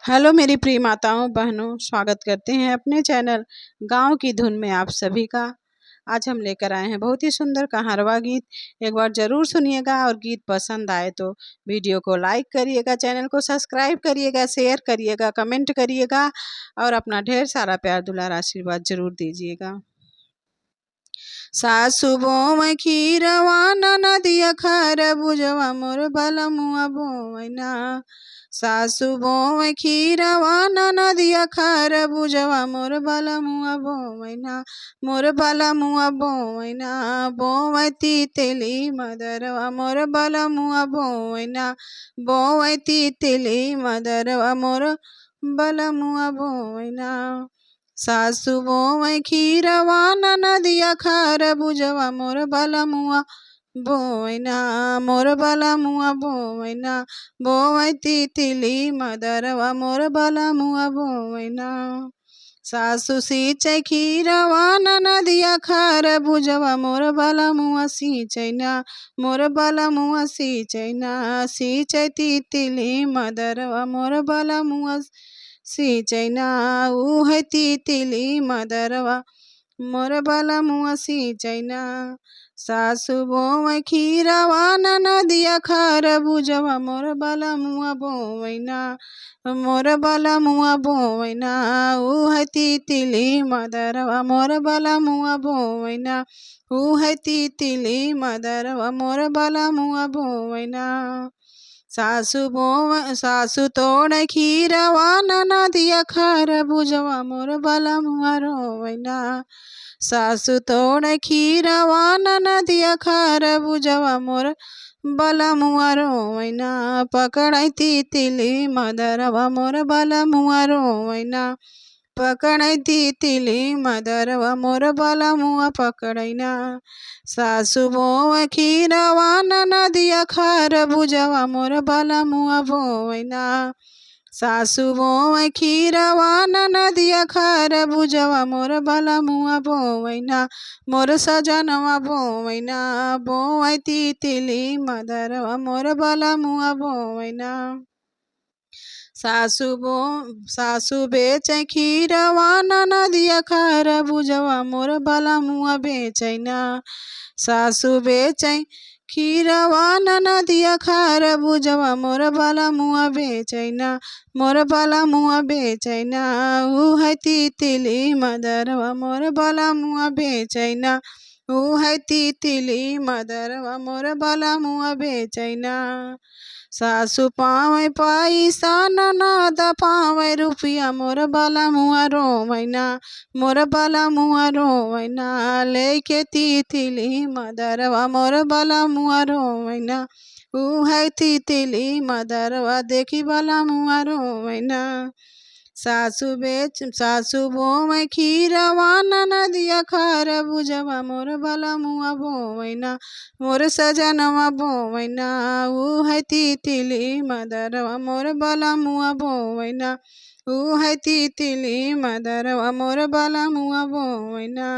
Hello मेरी प्रिय माताओं बहनों, स्वागत करते हैं अपने चैनल गांव की धुन में आप सभी का। आज हम लेकर आए हैं बहुत ही सुंदर कहारवा गीत। एक बार ज़रूर सुनिएगा और गीत पसंद आए तो वीडियो को लाइक करिएगा, चैनल को सब्सक्राइब करिएगा, शेयर करिएगा, कमेंट करिएगा और अपना ढेर सारा प्यार दुलार आशीर्वाद ज़रूर दीजिएगा। सासु बोवै खीरवा नदिया खरबुजवा मोर बलमुआ बोवैना। सासु बोवै खीरवा नदिया खरबुजवा मोर बलमुआ बोवैना। मोर बलमुआ बोवैना बोवै तितली मदरवा मोर बलमुआ बोवैना। बोवै तितली मदरवा मोर बलमुआ बोवैना। सासु बोवै खीरवा नदिया खरबुजवा मोर बलमुआ बोवैना। मोर बलमुआ बोवैना बोवै तितली मदरवा मोर बलमुआ बोवैना। सासु सींचै खीरवा नदिया खरबुजवा मोर बलमुआ सींचैना। मोर बलमुआ सींचैना सींचै तितली मदरवा मोर बलमुआ सींचैना। उहै तितली मदरवा मोर बलमुआ सींचैना। सासु बोवै खीरवा नदिया खरबुजवा मोर बलमुआ बोवैना। मोर बलमुआ बोवैना उहै तितली मदरवा मोर बलमुआ बोवैना। उहै तितली मदरवा मोर बलमुआ बोवैना। सासु तोड़ै खीरवा नदिया खरबुजवा मोर बलमुआ रोवैना। सासु तोड़ै खीरवा नदिया खरबुजवा मोर बलमुआ रोवैना। पकड़ै तितली मदरवा मोर बलमुआ रोवैना। पकड़ै तितली मदरवा मोर बलमुआ पकड़ैना। सासु बोवै खीरवा नदिया खरबुजवा मोर बलमुआ बोवैना। सासु बोवै खीरवा नदिया खरबुजवा मोर बलमुआ बोवैना। मोर सजनवा बोवैना बोवै तितली मदरवा मोर बलमुआ बोवैना। सासु बेचै खीरवा नदिया खरबुजवा मोर बलमुआ बेचैना। सासु बेचै खीरवा नदिया खरबुजवा मोर बलमुआ बेचैना। मोर बलमुआ बेचैना उहै तितली मदरवा मोर बलमुआ बेचैना। उहै तितली मदरवा मोर बलमुआ बेचैना। सासु पावै पैसा ननद पावै रुपिया मोर बलमुआ रोवैना। मोर बलमुआ रोवैना लेके तितली मदरवा मोर बलमुआ रोवैना। उहै तितली मदरवा देखी बलमुआ रोवैना। सासु बोवै खीरवा नदिया खरबुजवा मोर बलमुआ बोवैना। मोर सजनवा बोवैना उहै तितली मदरवा मोर बलमुआ बोवैना। उहै तितली मदरवा मोर बलमुआ बोवैना।